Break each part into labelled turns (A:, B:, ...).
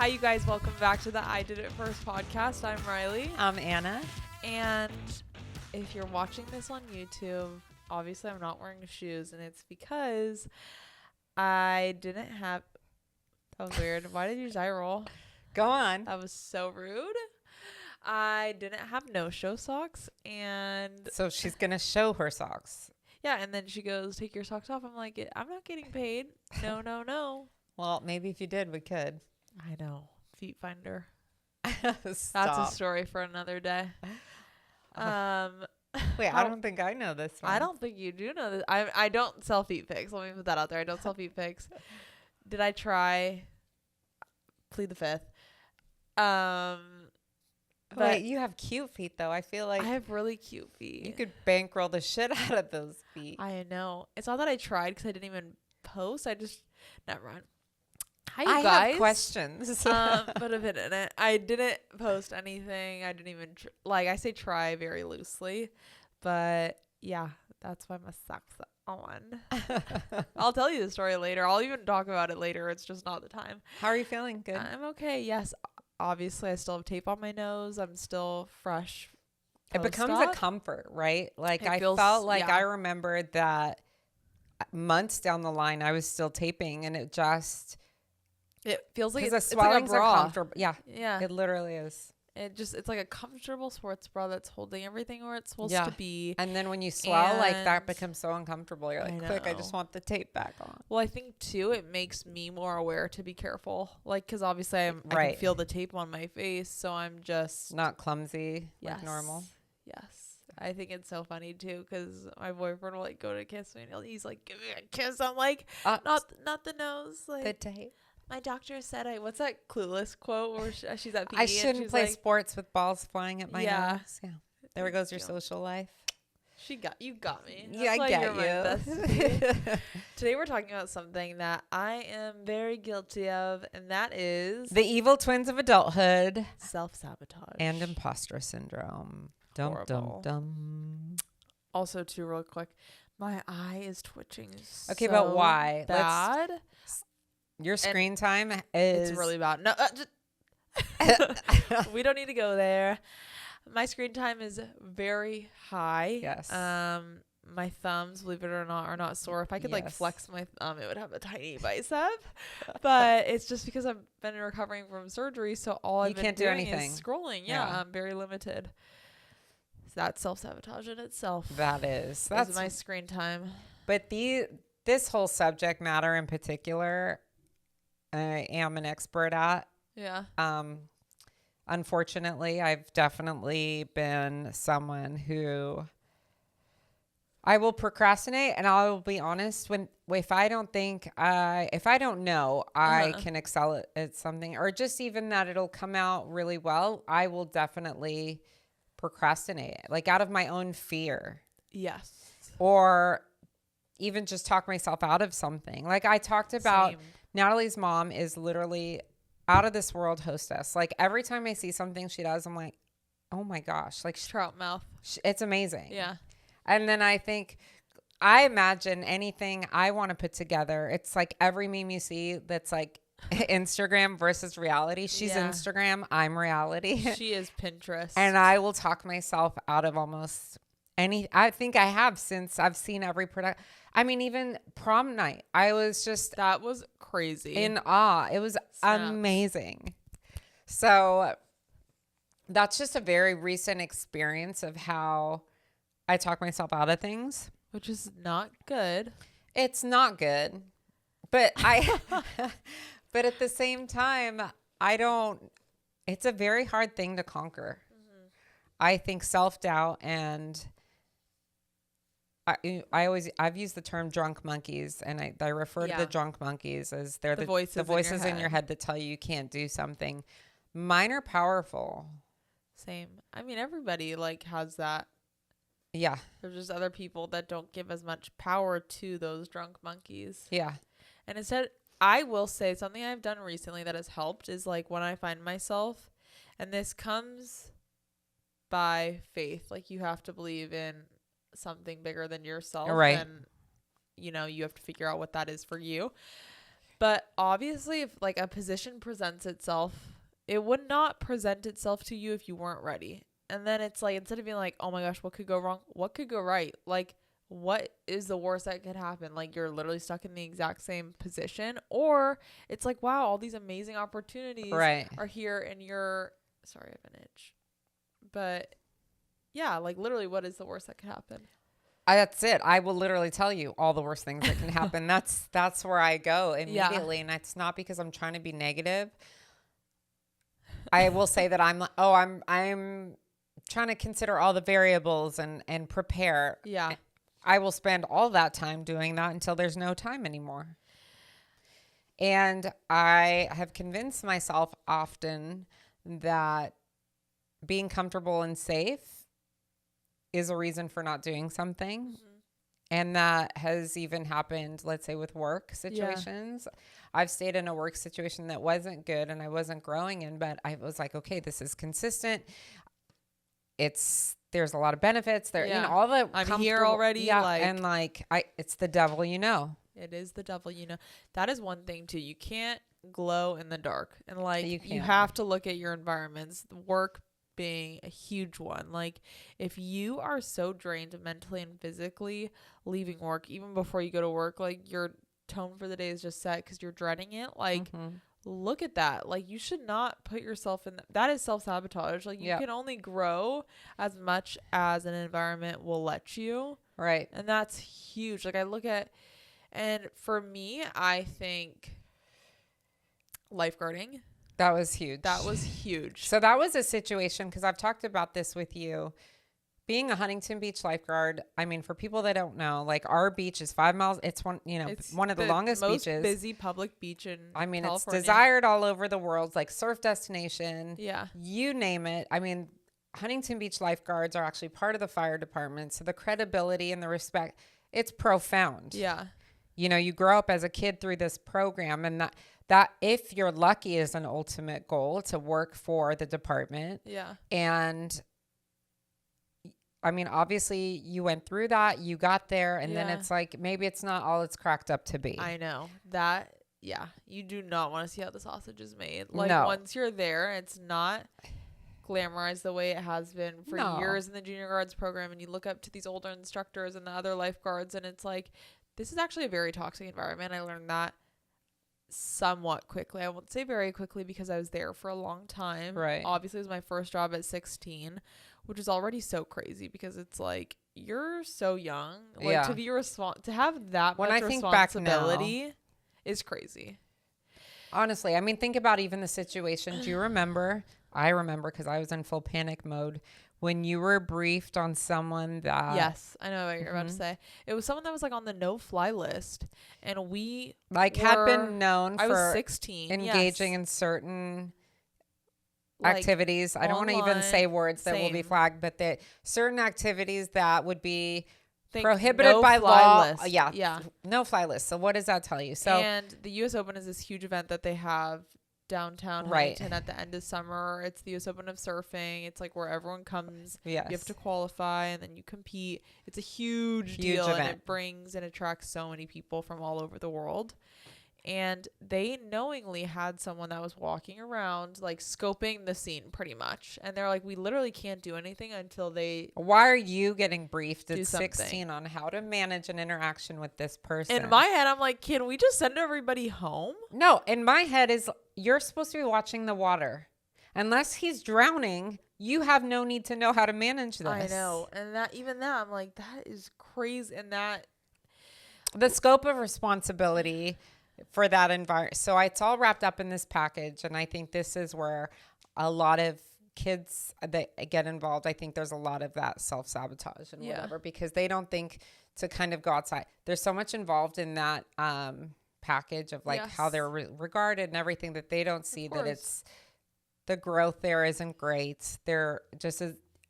A: Hi, you guys. Welcome back to the I Did It First podcast. I'm Riley.
B: I'm Anna.
A: And if you're watching this on YouTube, obviously I'm not wearing shoes, and it's because I didn't have... That was weird. Why did you eye roll?
B: Go on.
A: That was so rude. I didn't have no-show socks, and...
B: So she's going to show her socks.
A: Yeah, and then she goes, take your socks off. I'm like, I'm not getting paid. No.
B: Well, maybe if you did, we could.
A: I know. Feet finder.
B: Stop.
A: That's a story for another day.
B: Wait, I don't think I know this one.
A: I don't think you do know this. I don't sell feet pics. Let me put that out there. I don't sell feet pics. Did I try? Plead the fifth.
B: Wait, you have cute feet, though. I feel like
A: I have really cute feet.
B: you could bankroll the shit out of those feet.
A: I know. It's not that I tried because I didn't even post. I just never mind. Hi, you
B: I
A: guys.
B: have questions.
A: But a bit in it. I didn't post anything. I didn't even I say try very loosely, but yeah, that's why my socks are on. I'll tell you the story later. I'll even talk about it later. It's just not the time.
B: How are you feeling? Good.
A: I'm okay. Yes, obviously I still have tape on my nose. I'm still fresh.
B: It becomes a comfort, right? Like I
A: feels,
B: felt like
A: yeah.
B: I remembered that months down the line I was still taping, and it feels like
A: the
B: swellings
A: like a bra.
B: are comfortable. Yeah,
A: Yeah.
B: it literally is.
A: It's like a comfortable sports bra that's holding everything where it's supposed to be.
B: And then when you swell, like that
A: And-
B: becomes so uncomfortable. You're like,
A: I
B: quick, I
A: know.
B: just want the tape back on.
A: Well, I think too, it makes me more aware to be careful. Like, cause obviously I can
B: Right.
A: feel the tape on my face. So I'm just,
B: Not clumsy
A: yes,
B: like normal.
A: Yes. I think it's so funny too. Cause my boyfriend will like go to kiss me and he's like, give me a kiss. I'm like, not the nose. Like
B: The tape.
A: my doctor said what's that Clueless quote where she's at PE
B: I shouldn't
A: she's
B: play
A: like,
B: sports with balls flying at my
A: Yeah.
B: nose. Yeah. There goes your
A: Yeah.
B: social life.
A: you got me.
B: Yeah, I
A: That's why
B: get
A: you're my
B: you.
A: bestie. Today we're talking about something that I am very guilty of, and that is
B: The evil twins of adulthood
A: self-sabotage
B: and imposter syndrome. Dum,
A: Horrible.
B: dum.
A: Also, too, real quick, my eye is twitching.
B: Okay,
A: so
B: but why?
A: Bad.
B: Your screen time is...
A: It's really bad. No, we don't need to go there. My screen time is very high.
B: Yes.
A: My thumbs, believe it or not, are not sore. If I could like
B: Yes.
A: flex my thumb, it would have a tiny bicep. But it's just because I've been recovering from surgery, so all I've been
B: can't do
A: doing
B: anything.
A: is scrolling. Yeah,
B: Yeah.
A: I'm very limited. So that's self-sabotage in itself.
B: That is.
A: That's my screen time.
B: But this whole subject matter in particular, I am an expert at.
A: Yeah.
B: Unfortunately, I've definitely been someone who I will procrastinate, and I will be honest, if I don't know I can excel at something, or just even that it'll come out really well, I will definitely procrastinate, like out of my own fear.
A: Yes.
B: Or even just talk myself out of something. Like I talked about,
A: Same.
B: Natalie's mom is literally out of this world hostess. Like every time I see something she does, I'm like, oh my gosh, like
A: Trout mouth.
B: it's amazing.
A: Yeah.
B: And then I imagine anything I want to put together. It's like every meme you see that's like Instagram versus reality. She's
A: Yeah.
B: Instagram, I'm reality.
A: She is Pinterest.
B: And I will talk myself out of almost I think I have since I've seen every product. I mean, even prom night, I was just
A: that was crazy.
B: in awe. It was
A: Snaps.
B: amazing. So that's just a very recent experience of how I talk myself out of things.
A: Which is not good.
B: It's not good, but but at the same time, it's a very hard thing to conquer. Mm-hmm. I think self-doubt and I've used the term drunk monkeys, and I refer to the drunk monkeys as they're the voices in your head that tell you can't do something. Mine are powerful.
A: Same. I mean, everybody has that.
B: Yeah.
A: There's just other people that don't give as much power to those drunk monkeys.
B: Yeah.
A: And instead, I will say something I've done recently that has helped is when I find myself, and this comes by faith, you have to believe in something bigger than yourself.
B: Right.
A: And, you have to figure out what that is for you. But obviously, if like a position presents itself, it would not present itself to you if you weren't ready. And then it's like, instead of being like, oh my gosh, what could go wrong? What could go right? Like, what is the worst that could happen? Like, you're literally stuck in the exact same position. Or it's like, wow, all these amazing opportunities are here, and you're, sorry, I have an itch. But yeah, like literally, what is the worst that could happen?
B: That's it. I will literally tell you all the worst things that can happen. That's where I go immediately. And it's not because I'm trying to be negative. I will say that I'm trying to consider all the variables and prepare.
A: Yeah.
B: I will spend all that time doing that until there's no time anymore. And I have convinced myself often that being comfortable and safe is a reason for not doing something. Mm-hmm. And that has even happened, let's say, with work situations. Yeah. I've stayed in a work situation that wasn't good and I wasn't growing in, but I was like, okay, this is consistent. There's a lot of benefits there.
A: Yeah.
B: You know, all the
A: I'm here already.
B: Yeah. It's the devil, you know.
A: It is the devil, you know. That is one thing too. You can't glow in the dark. And like, you have to look at your environments. Work being a huge one. Like, if you are so drained mentally and physically leaving work, even before you go to work, like your tone for the day is just set because you're dreading it. Like, look at that. Like, you should not put yourself in that is self-sabotage. Like, you can only grow as much as an environment will let you.
B: Right.
A: And that's huge. Like, I look at, and for me, I think lifeguarding.
B: That was huge.
A: So
B: that was a situation, because I've talked about this with you. Being a Huntington Beach lifeguard, I mean, for people that don't know, like, our beach is 5 miles. It's one of the longest beaches.
A: Most busy public beach in California.
B: It's desired all over the world, like surf destination.
A: Yeah.
B: You name it. I mean, Huntington Beach lifeguards are actually part of the fire department. So the credibility and the respect, it's profound.
A: Yeah.
B: You know, you grow up as a kid through this program, and that if you're lucky is an ultimate goal to work for the department.
A: Yeah.
B: And I mean, obviously you went through that, you got there, and then it's like, maybe it's not all it's cracked up to be.
A: I know that. Yeah. You do not want to see how the sausage is made. Like, once you're there, it's not glamorized the way it has been for years in the junior guards program. And you look up to these older instructors and the other lifeguards, and it's like, this is actually a very toxic environment. I learned that somewhat quickly. I won't say very quickly because I was there for a long time.
B: Right.
A: Obviously, it was my first job at 16, which is already so crazy because it's like, you're so young. Like, to be to have that much responsibility is crazy.
B: Honestly, I mean, think about even the situation. Do you remember? I remember, because I was in full panic mode, when you were briefed on someone that...
A: Yes, I know what you're about to say. It was someone that was like on the no-fly list, and we
B: had been known for...
A: I was 16.
B: Engaging in certain activities. I don't want to even say words that will be flagged, but that certain activities that would be prohibited by law.
A: List. Yeah.
B: No-fly list. So what does that tell you? So,
A: and the U.S. Open is this huge event that they have downtown Huntington at the end of summer. It's the US Open of surfing. It's like where everyone comes.
B: Yes.
A: You have to qualify and then you compete. It's a huge deal event. And it brings and attracts so many people from all over the world. And they knowingly had someone that was walking around, like, scoping the scene pretty much. And they're like, we literally can't do anything until they...
B: Why are you getting briefed at 16 on how to manage an interaction with this person?
A: In my head, I'm like, can we just send everybody home?
B: No, in my head is, you're supposed to be watching the water. Unless he's drowning, you have no need to know how to manage this.
A: I know. And I'm like, that is crazy. And that...
B: The scope of responsibility... for that environment. So it's all wrapped up in this package. And I think this is where a lot of kids that get involved, I think there's a lot of that self-sabotage and whatever, because they don't think to kind of go outside. There's so much involved in that package of like how they're regarded and everything, that they don't see that it's the growth there isn't great. They're just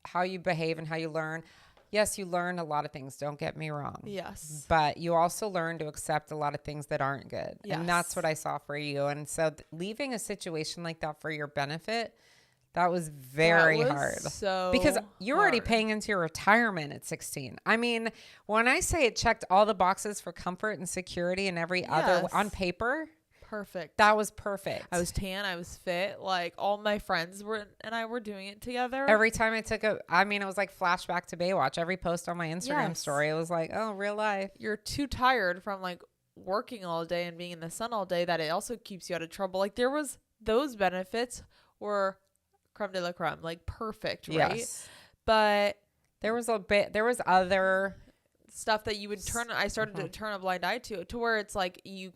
B: how you behave and how you learn. Yes, you learn a lot of things, don't get me wrong.
A: Yes.
B: But you also learn to accept a lot of things that aren't good. Yes. And that's what I saw for you. And so leaving a situation like that for your benefit, that was very hard.
A: So
B: because you're already paying into your retirement at 16. I mean, when I say it checked all the boxes for comfort and security and every other on paper,
A: perfect.
B: That was perfect.
A: I was tan. I was fit. Like all my friends and I were doing it together.
B: Every time I took it was like flashback to Baywatch. Every post on my Instagram story, it was like, oh, real life.
A: You're too tired from like working all day and being in the sun all day that it also keeps you out of trouble. Like those benefits were creme de la creme, like perfect, right?
B: Yes.
A: But
B: there was other
A: stuff that you would I started to turn a blind eye to where it's like you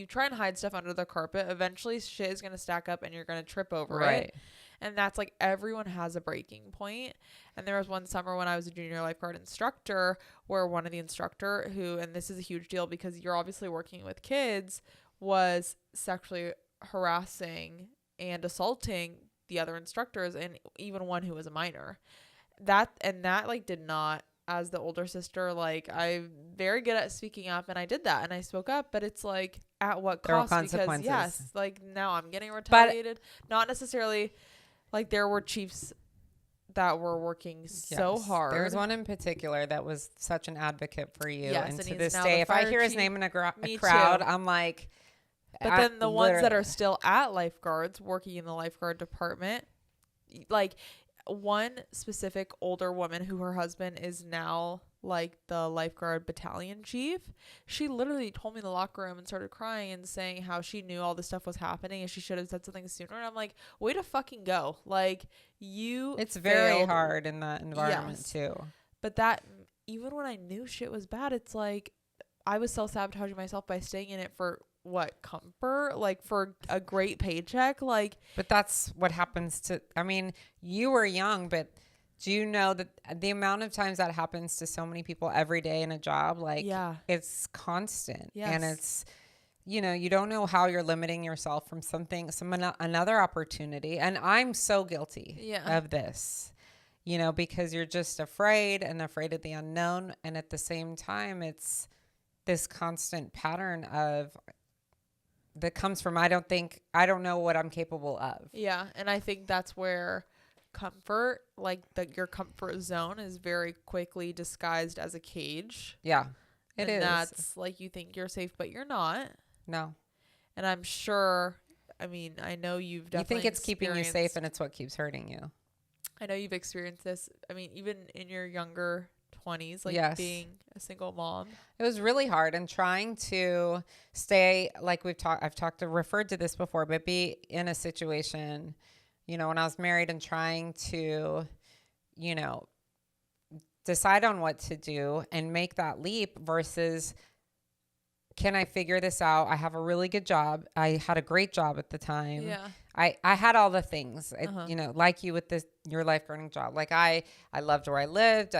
A: try and hide stuff under the carpet. Eventually shit is going to stack up and you're going to trip over it. And that's like everyone has a breaking point. And there was one summer when I was a junior lifeguard instructor where one of the instructor and this is a huge deal because you're obviously working with kids, was sexually harassing and assaulting the other instructors and even one who was a minor. That like did not, as the older sister, like I'm very good at speaking up and I did that and I spoke up, but it's like at what cost? Because yes, like now I'm getting retaliated. Not necessarily like there were chiefs that were working so hard.
B: There's one in particular that was such an advocate for you.
A: Yes,
B: and to
A: he's
B: this
A: now
B: day,
A: the
B: if I
A: fire
B: hear his
A: chief.
B: name in a crowd,
A: too.
B: I'm like,
A: but then the ones that are still at lifeguards working in the lifeguard department, like one specific older woman who her husband is now like the lifeguard battalion chief, she literally told me in the locker room and started crying and saying how she knew all this stuff was happening and she should have said something sooner. And I'm like, way to fucking go. Like it's
B: very hard in that environment too.
A: But that, even when I knew shit was bad, it's like I was self-sabotaging myself by staying in it for what, comfort, like for a great paycheck, like.
B: But that's what happens to, I mean, you were young, but do you know that the amount of times that happens to so many people every day in a job, like it's constant. And it's, you don't know how you're limiting yourself from another opportunity. And I'm so guilty of this, because you're just afraid of the unknown. And at the same time, it's this constant pattern that comes from, I don't know what I'm capable of.
A: Yeah. And I think that's where comfort, like your comfort zone, is very quickly disguised as a cage.
B: Yeah, it is.
A: And that's like, you think you're safe, but you're not.
B: No.
A: And I'm sure, I mean, I know you've definitely,
B: you think it's keeping you safe and it's what keeps hurting you.
A: I know you've experienced this. I mean, even in your younger 20s, like being a single mom.
B: It was really hard, and trying to stay, like I've referred to this before, but be in a situation, when I was married and trying to, decide on what to do and make that leap versus, can I figure this out? I have a really good job. I had a great job at the time.
A: Yeah.
B: I had all the things, like you with your lifeguarding job. Like I loved where I lived.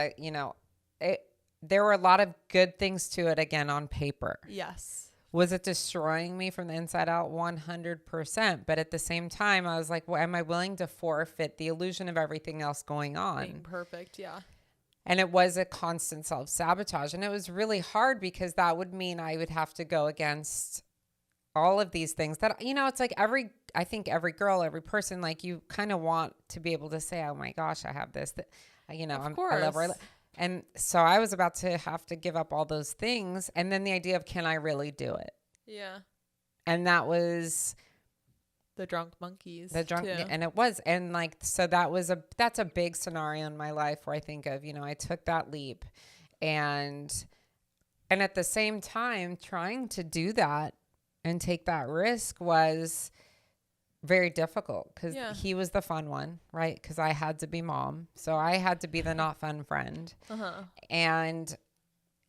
B: There were a lot of good things to it, again, on paper.
A: Yes.
B: Was it destroying me from the inside out? 100%. But at the same time, I was like, well, am I willing to forfeit the illusion of everything else going on?
A: Being perfect, yeah.
B: And it was a constant self-sabotage. And it was really hard because that would mean I would have to go against all of these things that, it's like I think every girl, every person, like you kind of want to be able to say, oh my gosh, I have this, that, I love her. And so I was about to have to give up all those things. And then the idea of, can I really do it?
A: Yeah.
B: And that was
A: the drunk monkeys.
B: And it was. And like, so that's a big scenario in my life where I think of, I took that leap and at the same time trying to do that and take that risk was very difficult because he was the fun one, right? Because I had to be mom. So I had to be the not fun friend. And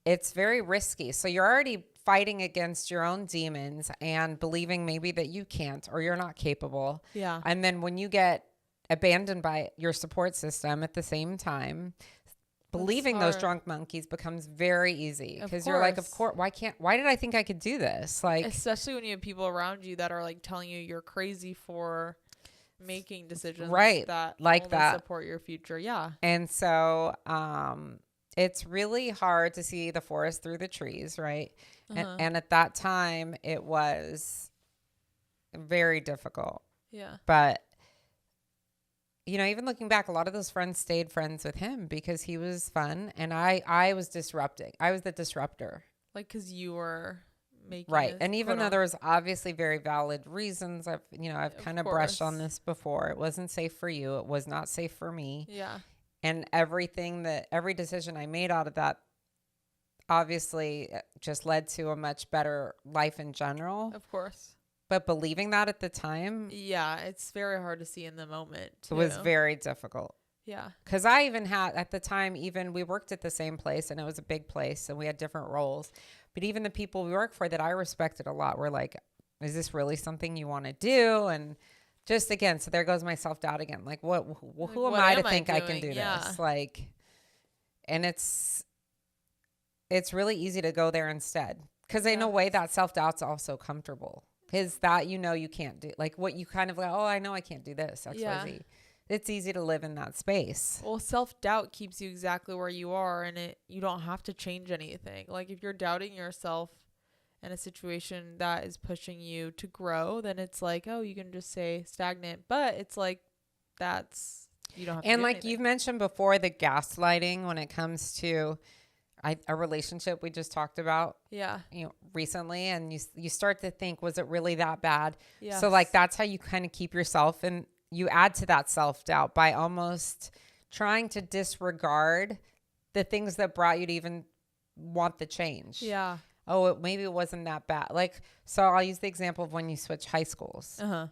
B: it's very risky. So you're already fighting against your own demons and believing maybe that you can't or you're not capable.
A: Yeah.
B: And then when you get abandoned by your support system at the same time, believing those drunk monkeys becomes very easy because you're like, of course, why did I think I could do this? Like,
A: especially when you have people around you that are like telling you you're crazy for making decisions that
B: like
A: only
B: that
A: support your future. Yeah.
B: And so, it's really hard to see the forest through the trees. Right. And at that time it was very difficult.
A: Yeah.
B: But even looking back, a lot of those friends stayed friends with him because he was fun. And I was disrupting. I was the disruptor.
A: Like, because you were making
B: Right.
A: this,
B: And even
A: quote
B: though
A: on.
B: there was obviously very valid reasons, I've
A: Of
B: kind of brushed on
A: course.
B: this before. It wasn't safe for you. It was not safe for me.
A: Yeah.
B: And every decision I made out of that obviously just led to a much better life in general.
A: Of course.
B: But believing that at the time,
A: Yeah, it's very hard to see in the moment
B: it
A: too.
B: was very difficult.
A: Yeah.
B: Because I even had, at the time, even we worked at the same place and it was a big place and we had different roles. But even the people we worked for that I respected a lot were like, is this really something you want to do? And just again, so there goes my self-doubt again. Like, who am I to think I can do this? Like, and it's really easy to go there instead. Because in a way that self-doubt's also comfortable. Because that, you can't do, like what you kind of like, oh, I know I can't do this, X, Y, Z. It's easy to live in that space.
A: Well, self-doubt keeps you exactly where you are, and you don't have to change anything. Like if you're doubting yourself in a situation that is pushing you to grow, then it's like, oh, you can just say stagnant. But it's like you don't have to
B: And
A: do
B: like
A: anything.
B: you've mentioned before, the gaslighting when it comes to a relationship we just talked about, recently, and you start to think, was it really that bad?
A: Yes.
B: So like that's how you kind of keep yourself, and you add to that self-doubt by almost trying to disregard the things that brought you to even want the change.
A: Yeah.
B: Oh, maybe it wasn't that bad. Like, so I'll use the example of when you switch high schools.
A: Uh-huh.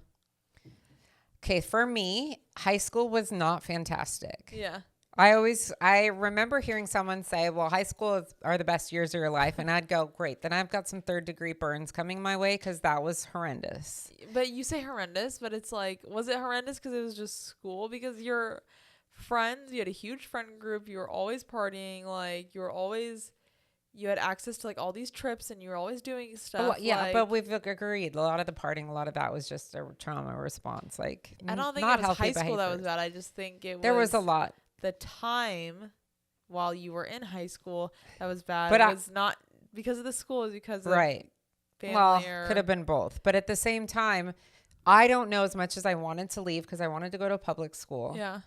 B: Okay, for me, high school was not fantastic.
A: Yeah.
B: I remember hearing someone say, well, high school are the best years of your life. And I'd go, great. Then I've got some 3rd-degree burns coming my way because that was horrendous.
A: But you say horrendous, but it's like, was it horrendous because it was just school? Because your friends, you had a huge friend group. You were always partying. Like, you had access to like all these trips and you were always doing stuff.
B: Well, yeah, but we've agreed. A lot of the partying, a lot of that was just a trauma response. Like,
A: I don't think
B: not
A: it was high
B: healthy
A: school that was
B: behaviors.
A: bad. I just think
B: There was a lot.
A: The time while you were in high school that was bad.
B: But
A: it was not because of the school. It was because of family.
B: Well, could have been both. But at the same time, I don't know as much as I wanted to leave because I wanted to go to public school.
A: Yeah.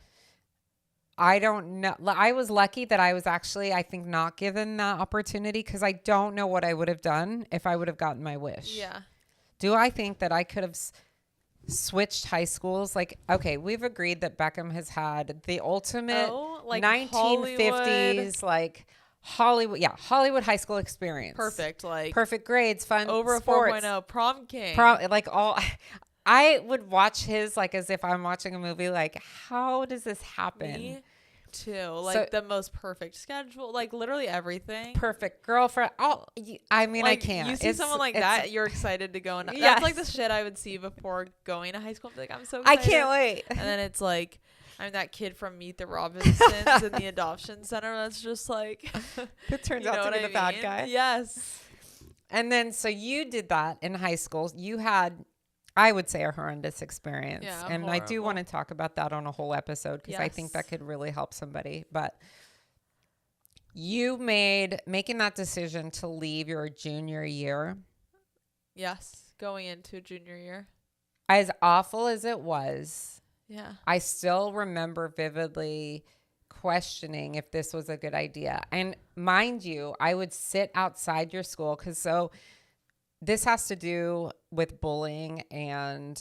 B: I don't know. I was lucky that I was actually, I think, not given that opportunity because I don't know what I would have done if I would have gotten my wish.
A: Yeah.
B: Do I think that I could have switched high schools? Like, okay, we've agreed that Beckham has had the ultimate 1950s,
A: Hollywood.
B: like Hollywood high school experience.
A: Perfect. Like
B: perfect grades, fun
A: over
B: sports.
A: 4.0, prom king.
B: Like all. I would watch his like as if I'm watching a movie. Like, how does this happen?
A: Me too. Like the most perfect schedule. Like literally everything.
B: Perfect girlfriend. I mean,
A: like,
B: I can't.
A: You see someone like that, you're excited to go. And
B: yes.
A: That's like the shit I would see before going to high school. I'd be like, I'm so excited.
B: I can't wait.
A: And then it's like, I'm that kid from Meet the Robinsons in the adoption center. That's just like,
B: it turns out to be the bad guy.
A: Yes.
B: And then, so you did that in high school. You had, I would say, a horrendous experience.
A: Yeah,
B: and
A: horrible.
B: I do want to talk about that on a whole episode because I think that could really help somebody. But you making that decision to leave your junior year.
A: Yes. Going into junior year.
B: As awful as it was.
A: Yeah.
B: I still remember vividly questioning if this was a good idea. And mind you, I would sit outside your school because this has to do with bullying and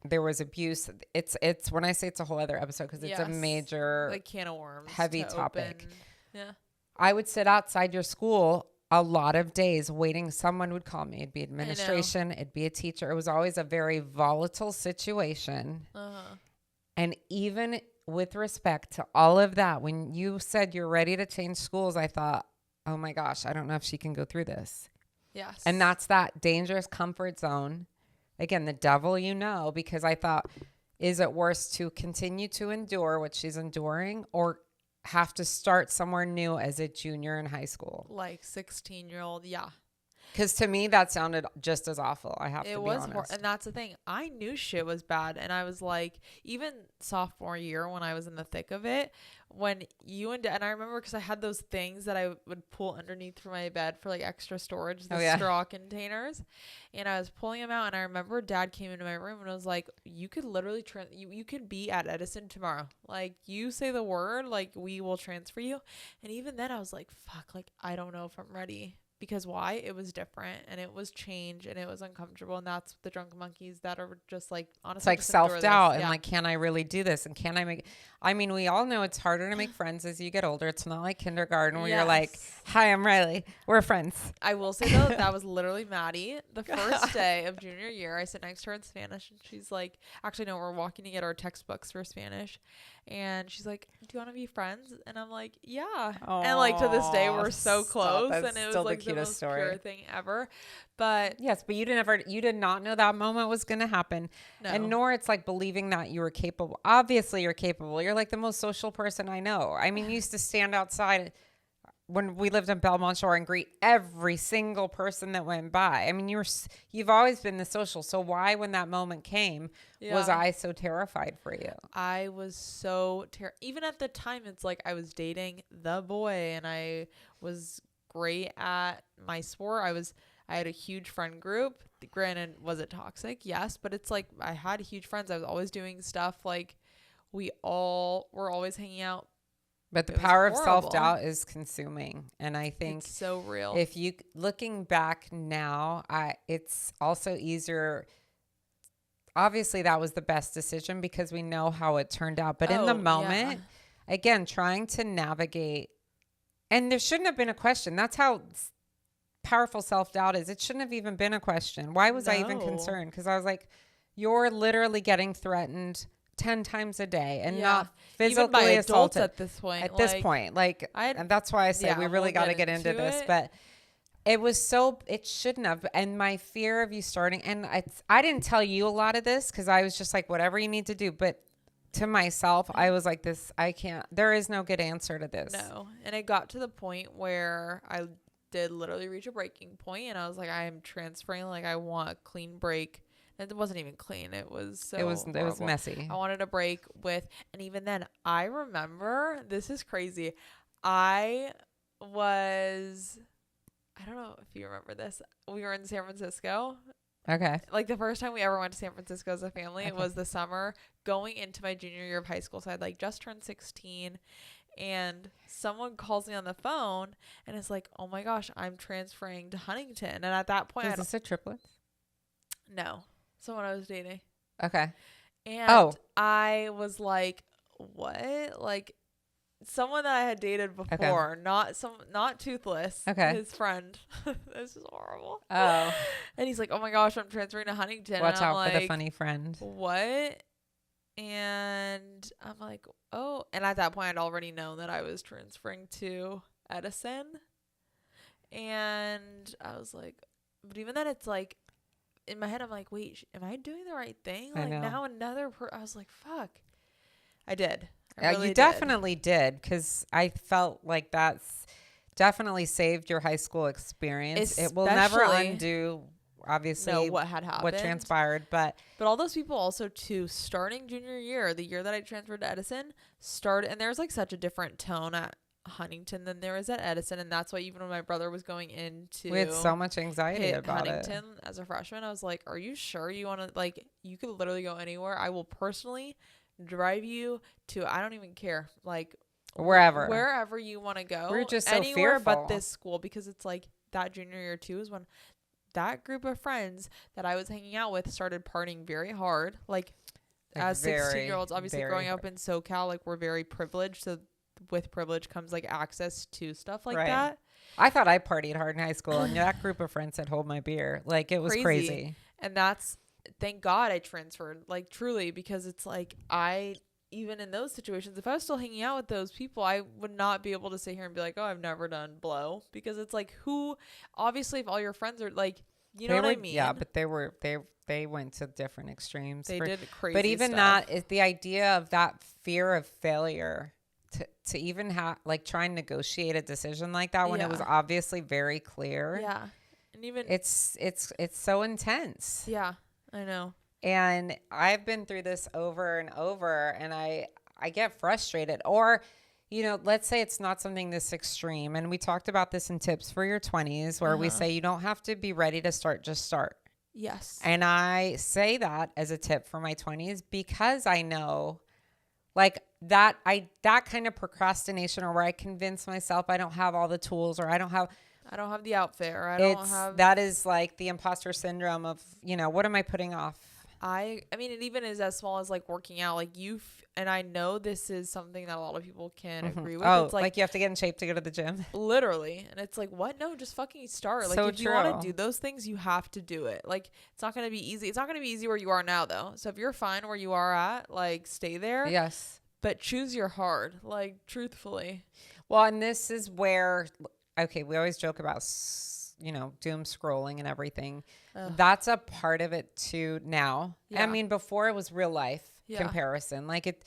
B: there was abuse. It's when I say it's a whole other episode because it's a major
A: like can of worms,
B: heavy topic.
A: Yeah.
B: I would sit outside your school a lot of days waiting. Someone would call me. It'd be administration. It'd be a teacher. It was always a very volatile situation.
A: Uh-huh.
B: And even with respect to all of that, when you said you're ready to change schools, I thought, oh my gosh, I don't know if she can go through this.
A: Yes.
B: And that's that dangerous comfort zone. Again, the devil, because I thought, is it worse to continue to endure what she's enduring or have to start somewhere new as a junior in high school?
A: Like 16-year-old. Yeah.
B: Because to me, that sounded just as awful. I have to be honest.
A: It was, and that's the thing. I knew shit was bad, and I was like, even sophomore year when I was in the thick of it, when you and I remember because I had those things that I would pull underneath for my bed for like extra storage, the straw containers, and I was pulling them out, and I remember Dad came into my room and was like, "You could literally you could be at Edison tomorrow. Like you say the word, like we will transfer you." And even then, I was like, "Fuck, like I don't know if I'm ready." because why? It was different and it was change and it was uncomfortable. And that's the drunk monkeys that are just like, honestly,
B: it's like
A: just endure
B: self-doubt
A: this.
B: and like, can I really do this? And can I make, I mean, we all know it's harder to make friends as you get older. It's not like kindergarten where you're like, hi, I'm Riley. We're friends.
A: I will say though, that was literally Maddie. The first day of junior year, I sit next to her in Spanish and she's like, actually, no, we're walking to get our textbooks for Spanish. And she's like, do you want to be friends? And I'm like, yeah. And like to this day, we're so close. And it was like the most pure thing ever. But
B: yes, but you did not know that moment was going to happen.
A: no.
B: And nor it's like believing that you were capable. Obviously you're capable. You're like the most social person I know. I mean, you used to stand outside when we lived in Belmont Shore and greet every single person that went by. I mean, you've always been the social. So why, when that moment came, was I so terrified for you?
A: I was so even at the time, it's like I was dating the boy and I was great at my sport. I had a huge friend group. Granted, was it toxic? Yes, but it's like I had huge friends. I was always doing stuff. Like we all were always hanging out.
B: But the power of self-doubt is consuming. And I think
A: it's so real.
B: If you, looking back now, it's also easier. Obviously that was the best decision because we know how it turned out. But in the moment, again, trying to navigate, and there shouldn't have been a question. That's how powerful self-doubt is. It shouldn't have even been a question. Why was I even concerned? Because I was like, you're literally getting threatened 10 times a day and not physically
A: even by
B: assaulted
A: at this point.
B: And that's why I say we really got to get into this. But it shouldn't have. And my fear of you starting, and I didn't tell you a lot of this because I was just like, whatever you need to do. But to myself, I was like this, there is no good answer to this.
A: No. And it got to the point where I did literally reach a breaking point and I was like, I am transferring. Like I want a clean break. And it wasn't even clean. It was
B: it was messy.
A: I wanted a break with, and even then I remember, this is crazy. I don't know if you remember this. We were in San Francisco.
B: Okay.
A: Like the first time we ever went to San Francisco as a family, it was the summer going into my junior year of high school. So I'd like just turned 16 and someone calls me on the phone and it's like, oh my gosh, I'm transferring to Huntington. And at that point,
B: was this a triplet?
A: No. Someone I was dating.
B: Okay.
A: And I was like, what? Like someone that I had dated before, not Toothless.
B: Okay.
A: His friend. This is horrible.
B: Oh.
A: And he's like, oh my gosh, I'm transferring to Huntington.
B: Watch out
A: like,
B: for the funny friend.
A: What? And I'm like, oh. And at that point, I'd already known that I was transferring to Edison. And I was like, but even then, it's like, in my head, I'm like, wait, am I doing the right thing? Like now I was like, fuck. I did.
B: You definitely did. Because I felt like that's definitely saved your high school experience. It will never undo, obviously,
A: what had happened.
B: What transpired. But
A: all those people also, too, starting junior year, the year that I transferred to Edison, and there's like such a different tone at Huntington than there is at Edison, and that's why even when my brother was going into,
B: we had so much anxiety about
A: Huntington as a freshman, I was like, are you sure you want to, like, you could literally go anywhere. I will personally drive you to, I don't even care, like wherever you want to go.
B: We're just so
A: anywhere
B: fearful.
A: But this school, because it's like that junior year too is when that group of friends that I was hanging out with started partying very hard, like as 16-year-olds, obviously growing up in SoCal, like we're very privileged, so with privilege comes like access to stuff like that.
B: I thought I partied hard in high school and that group of friends said hold my beer. Like it was crazy.
A: And thank God I transferred, like truly, because it's like even in those situations, if I was still hanging out with those people, I would not be able to sit here and be like, oh, I've never done blow, because it's like, obviously if all your friends are like, you know what I mean?
B: Yeah, but they went to different extremes.
A: They did crazy
B: But even
A: stuff.
B: that is the idea of that fear of failure to even have, like, try and negotiate a decision like that when it was obviously very clear.
A: Yeah. And even
B: it's so intense.
A: Yeah, I know.
B: And I've been through this over and over, and I get frustrated. Or, you know, let's say it's not something this extreme. And we talked about this in tips for your 20s where we say you don't have to be ready to start, just start.
A: Yes.
B: And I say that as a tip for my 20s because I know, like, that kind of procrastination, or where I convince myself I don't have all the tools, or I don't have,
A: I don't have the outfit, or I don't have.
B: That is like the imposter syndrome of, what am I putting off?
A: I mean, it even is as small as like working out. Like and I know this is something that a lot of people can agree with.
B: Oh,
A: it's
B: like you have to get in shape to go to the gym.
A: Literally. And it's like, what? No, just fucking start. Like,
B: So
A: if you want to do those things, you have to do it. Like, it's not going to be easy. It's not going to be easy where you are now, though. So if you're fine where you are at, like, stay there.
B: Yes.
A: But choose your hard, like, truthfully.
B: Well, and this is where, okay, we always joke about, doom scrolling and everything. Ugh. That's a part of it too now. Yeah. I mean, before it was real life comparison. Like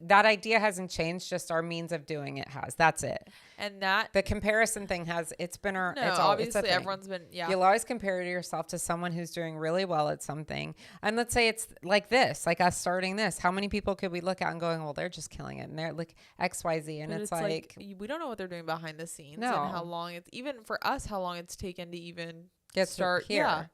B: that idea hasn't changed, just our means of doing it has. That's it.
A: And
B: the comparison thing it's been
A: obviously everyone's been,
B: You'll always compare yourself to someone who's doing really well at something. And let's say it's like this, like us starting this. How many people could we look at and going, well, they're just killing it. And they're like XYZ. And it's like,
A: we don't know what they're doing behind the scenes.
B: No.
A: And how long even for us, how long it's taken to even
B: start
A: here. Yeah.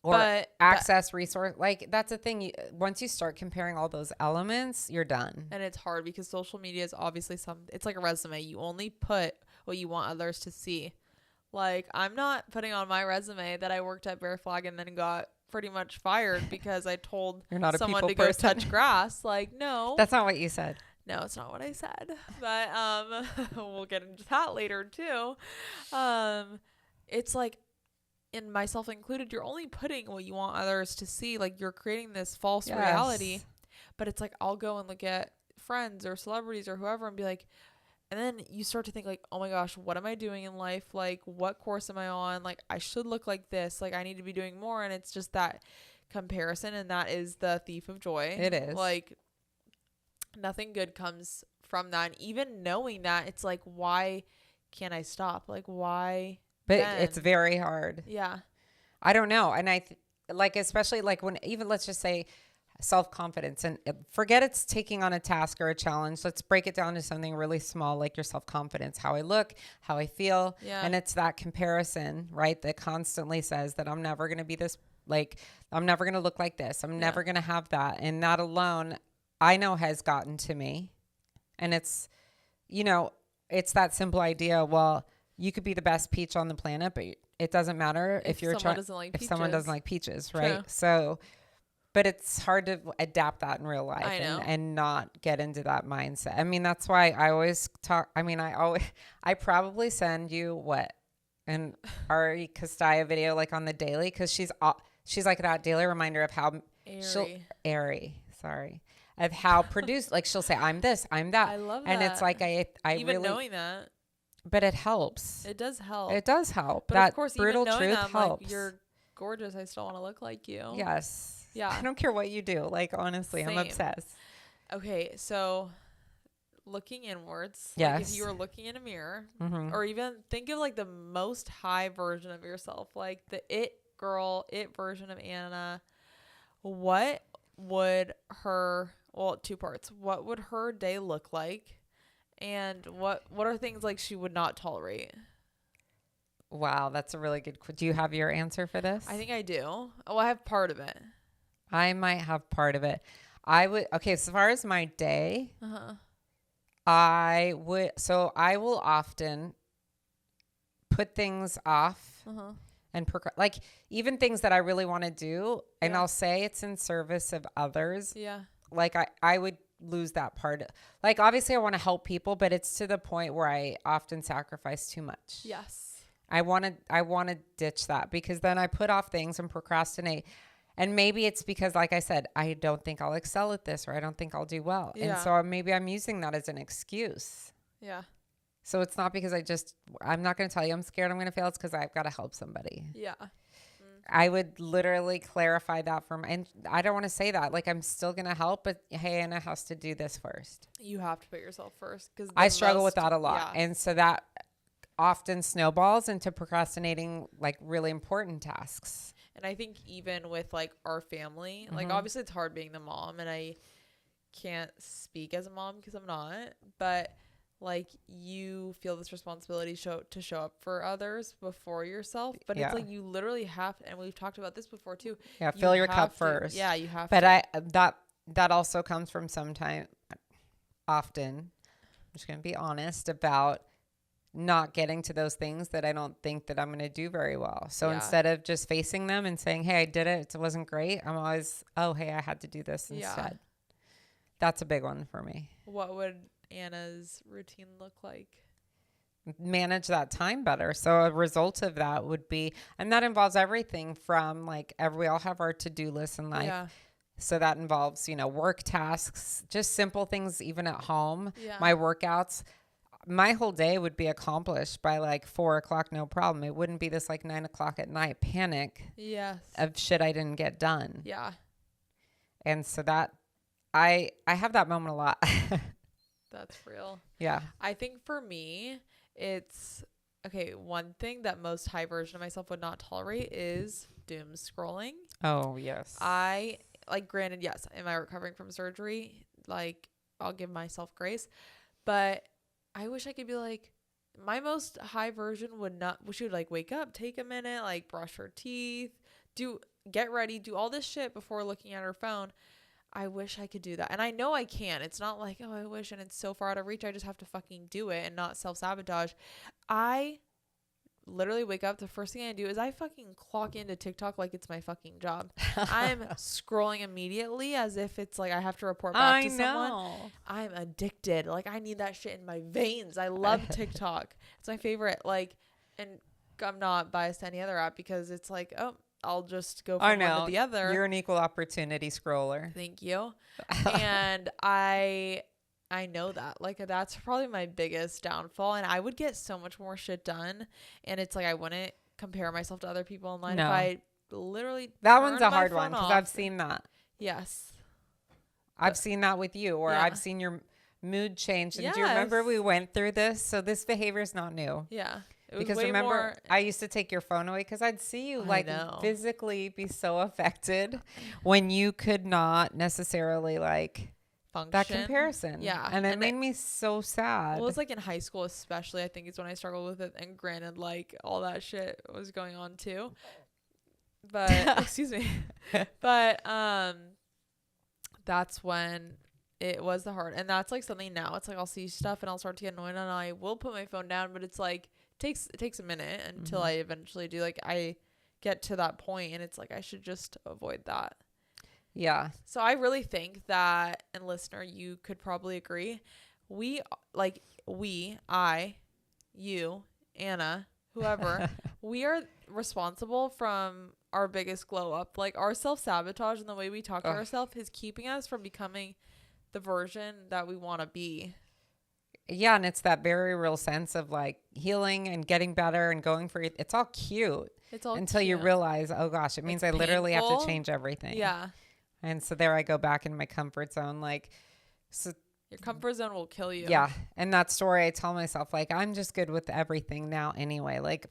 B: Or access resource. Like, that's the thing. Once you start comparing all those elements, you're done.
A: And it's hard because social media is obviously it's like a resume. You only put what you want others to see. Like, I'm not putting on my resume that I worked at Bear Flag and then got pretty much fired because I told someone to go touch grass. Like, no.
B: That's not what you said.
A: No, it's not what I said. But we'll get into that later too. It's like, and myself included, you're only putting what you want others to see. Like, you're creating this false reality. But it's like, I'll go and look at friends or celebrities or whoever and be like, and then you start to think like, oh my gosh, what am I doing in life? Like, what course am I on? Like, I should look like this. Like, I need to be doing more. And it's just that comparison. And that is the thief of joy.
B: It is.
A: Like, nothing good comes from that. And even knowing that, it's like, why can't I stop? Like, why?
B: But it's very hard.
A: Yeah.
B: I don't know. And especially like when, even let's just say self-confidence, and forget it's taking on a task or a challenge. Let's break it down to something really small, like your self-confidence, how I look, how I feel.
A: Yeah.
B: And it's that comparison, right? That constantly says that I'm never going to be this, like, I'm never going to look like this. I'm never going to have that. And that alone, I know, has gotten to me. And it's, it's that simple idea. Well, you could be the best peach on the planet, but it doesn't matter if someone doesn't like peaches, right?
A: True.
B: So, but it's hard to adapt that in real life
A: and
B: not get into that mindset. I mean, that's why I always talk. I mean, I probably send you an Ari Castilla video like on the daily, because she's like that daily reminder of how of how produced. Like, she'll say, I'm this, I'm that.
A: I love that.
B: And it's like I
A: even really, knowing that.
B: But it helps.
A: It does help.
B: It does help.
A: But
B: that
A: of course,
B: brutal
A: even knowing
B: truth
A: that,
B: helps.
A: Like, you're gorgeous. I still want to look like you.
B: Yes.
A: Yeah.
B: I don't care what you do. Like, honestly,
A: Same.
B: I'm obsessed.
A: Okay, so looking inwards.
B: Yes.
A: Like, if you were looking in a mirror, or even think of like the most high version of yourself, like the it version of Anna. What would two parts. What would her day look like? And what are things like she would not tolerate?
B: Wow, that's a really good question. Do you have your answer for this?
A: I think I do. Oh, I have part of it.
B: I might have part of it. Okay, as far as my day, I will often put things off and like even things that I really want to do, and I'll say it's in service of others.
A: Yeah.
B: Like I would lose that part. Like, obviously I want to help people, but it's to the point where I often sacrifice too much.
A: Yes.
B: I want to ditch that, because then I put off things and procrastinate. And maybe it's because, like I said, I don't think I'll excel at this, or I don't think I'll do well. Yeah. And so maybe I'm using that as an excuse.
A: Yeah.
B: So it's not because I'm not going to tell you I'm scared I'm going to fail. It's because I've got to help somebody.
A: Yeah.
B: I would literally clarify that and I don't want to say that. Like, I'm still going to help, but hey, Anna has to do this first.
A: You have to put yourself first. Because
B: I struggle with that a lot. Yeah. And so that often snowballs into procrastinating like really important tasks.
A: And I think even with like our family, like obviously it's hard being the mom, and I can't speak as a mom because I'm not, but like you feel this responsibility to show up for others before yourself, but it's like you literally have to, and we've talked about this before too.
B: Yeah, fill your cup first.
A: Yeah, you have
B: to.
A: But
B: that also comes from often, I'm just going to be honest about not getting to those things that I don't think that I'm going to do very well. So
A: Yeah.
B: instead of just facing them and saying, hey, I did it, it wasn't great, I'm always, oh, hey, I had to do this instead. That's a big one for me.
A: What would Anna's routine look like?
B: Manage that time better. So a result of that would be, and that involves everything from like, we all have our to-do list in life.
A: Yeah.
B: So that involves, work tasks, just simple things, even at home,
A: Yeah.
B: my workouts. My whole day would be accomplished by like 4 o'clock, no problem. It wouldn't be this like 9 o'clock at night panic of shit I didn't get done.
A: Yeah.
B: And so that I have that moment a lot.
A: That's real.
B: Yeah.
A: I think for me, it's okay. One thing that most high version of myself would not tolerate is doom scrolling.
B: Oh, yes.
A: I like, granted, yes, am I recovering from surgery? Like, I'll give myself grace, but I wish I could be like, my most high version would not, she would like wake up, take a minute, like brush her teeth, get ready, do all this shit before looking at her phone. I wish I could do that. And I know I can. It's not like, oh, I wish, and it's so far out of reach. I just have to fucking do it and not self-sabotage. I literally wake up, the first thing I do is I fucking clock into TikTok like it's my fucking job. I'm scrolling immediately as if it's like I have to report back to someone. I'm addicted. Like, I need that shit in my veins. I love TikTok. It's my favorite. Like, and I'm not biased to any other app because it's like, oh, I'll just go from one to the other.
B: You're an equal opportunity scroller.
A: Thank you. And I know that. Like, that's probably my biggest downfall. And I would get so much more shit done. And it's like I wouldn't compare myself to other people in line if I literally
B: that one's a hard one because I've seen that.
A: Yes.
B: I've seen that with you, or I've seen your mood change. And do you remember we went through this? So this behavior is not new.
A: Yeah.
B: Because remember, I used to take your phone away because I'd see you like physically be so affected when you could not necessarily like function. That comparison.
A: Yeah.
B: And it made me so sad.
A: Well, it was like in high school, especially, I think is when I struggled with it. And granted, like all that shit was going on too. But excuse me. But that's when it was the hard. And that's like something now. It's like I'll see stuff and I'll start to get annoyed and I will put my phone down, but it's like it takes a minute until I eventually do. Like, I get to that point and it's like I should just avoid that.
B: Yeah.
A: So I really think that, and listener, you could probably agree, I, you, Anna, whoever, we are responsible from our biggest glow up. Like, our self-sabotage and the way we talk to ourselves is keeping us from becoming the version that we want to be.
B: Yeah, and it's that very real sense of like healing and getting better and going for it. It's all cute.
A: It's all
B: until
A: cute.
B: You realize, oh gosh, it means I literally have to change everything.
A: Yeah.
B: And so there I go back in my comfort zone. Like, so
A: your comfort zone will kill you.
B: Yeah. And that story, I tell myself, like, I'm just good with everything now anyway. Like,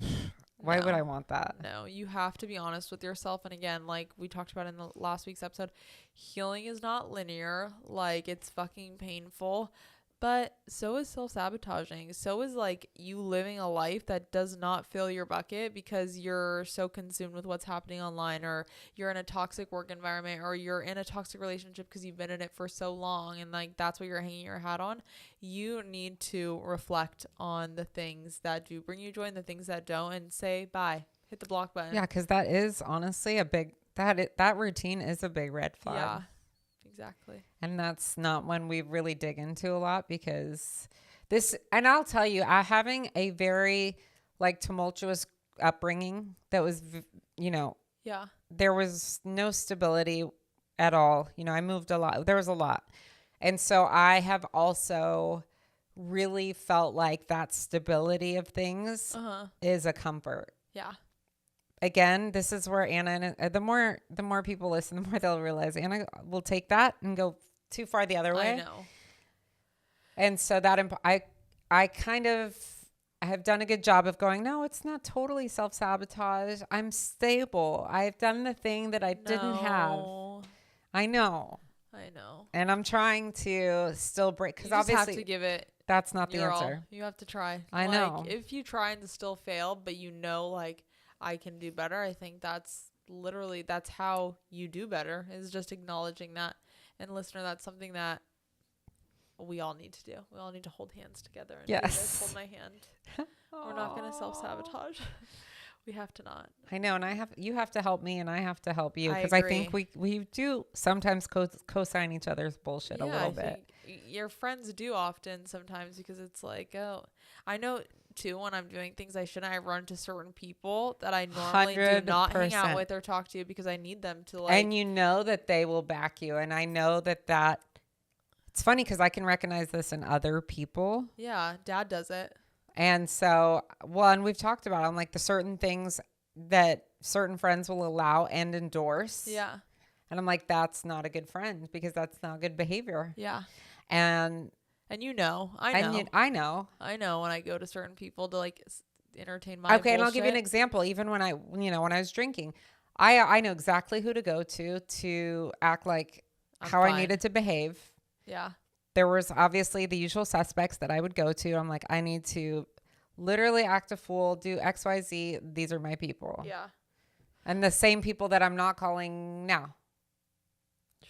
B: why would I want that?
A: No, you have to be honest with yourself. And again, like we talked about in the last week's episode, healing is not linear. Like, it's fucking painful. But so is self-sabotaging. So is like you living a life that does not fill your bucket because you're so consumed with what's happening online, or you're in a toxic work environment, or you're in a toxic relationship because you've been in it for so long and like that's what you're hanging your hat on. You need to reflect on the things that do bring you joy and the things that don't, and say bye. Hit the block button.
B: Yeah, because that is honestly a big, that routine is a big red flag.
A: Yeah. Exactly.
B: And that's not one we really dig into a lot because and I'll tell you, having a very like tumultuous upbringing that was, there was no stability at all. I moved a lot. There was a lot. And so I have also really felt like that stability of things is a comfort.
A: Yeah.
B: Again, this is where Anna, and the more people listen, the more they'll realize Anna will take that and go too far the other way.
A: I know.
B: And so that I kind of have done a good job of going, no, it's not totally self-sabotage. I'm stable. I've done the thing that I didn't have. I know. And I'm trying to still break, because obviously
A: have to give it.
B: That's not the answer.
A: You have to try.
B: I know.
A: If you try and still fail, but like, I can do better. I think that's how you do better, is just acknowledging that. And listener, that's something that we all need to do. We all need to hold hands together and do
B: Yes.
A: this. Hold my hand. We're not going to self-sabotage. We have to not.
B: I know, and you have to help me, and I have to help you,
A: I
B: because I
A: agree.
B: think we do sometimes co-sign each other's bullshit a little bit.
A: Your friends do often sometimes, because it's like, oh, I know too, when I'm doing things I shouldn't, I run to certain people that I normally do not hang out
B: 100%.
A: with or talk to, because I need them to
B: And you know that they will back you, and I know that it's funny because I can recognize this in other people.
A: Yeah, Dad does it.
B: And so, and we've talked about, I'm like, the certain things that certain friends will allow and endorse.
A: Yeah.
B: And I'm like, that's not a good friend, because that's not good behavior.
A: Yeah.
B: And
A: I know.
B: I know.
A: I know when I go to certain people to like entertain my
B: Okay, and I'll give you an
A: bullshit.
B: example. Even when when I was drinking, I know exactly who to go to act like how
A: fine.
B: I needed to behave.
A: Yeah.
B: There was obviously the usual suspects that I would go to. I'm like, I need to literally act a fool, do X, Y, Z. These are my people.
A: Yeah.
B: And the same people that I'm not calling now.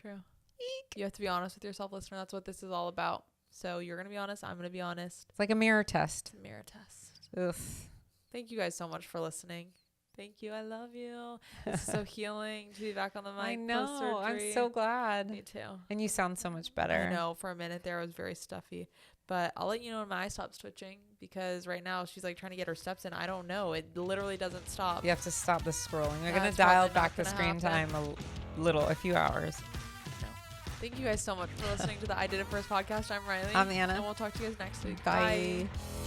A: True. Eek. You have to be honest with yourself, listener. That's what this is all about. So you're going to be honest. I'm going to be honest.
B: It's like a mirror test.
A: It's a mirror test.
B: Oof.
A: Thank you guys so much for listening. Thank you. I love you. It's so healing to be back on the mic.
B: I know.
A: Post-surgery.
B: I'm so glad.
A: Me too.
B: And you sound so much better.
A: I know. For a minute there, I was very stuffy. But I'll let you know when my eye stops twitching, because right now she's like trying to get her steps in. I don't know. It literally doesn't stop.
B: You have to stop the scrolling. We're going
A: That's
B: to dial
A: probably not
B: back the
A: gonna
B: screen
A: happen.
B: time a few hours.
A: No. Thank you guys so much for listening to the I Did It First podcast. I'm Riley.
B: I'm Anna.
A: And we'll talk to you guys next week.
B: Bye.
A: Bye.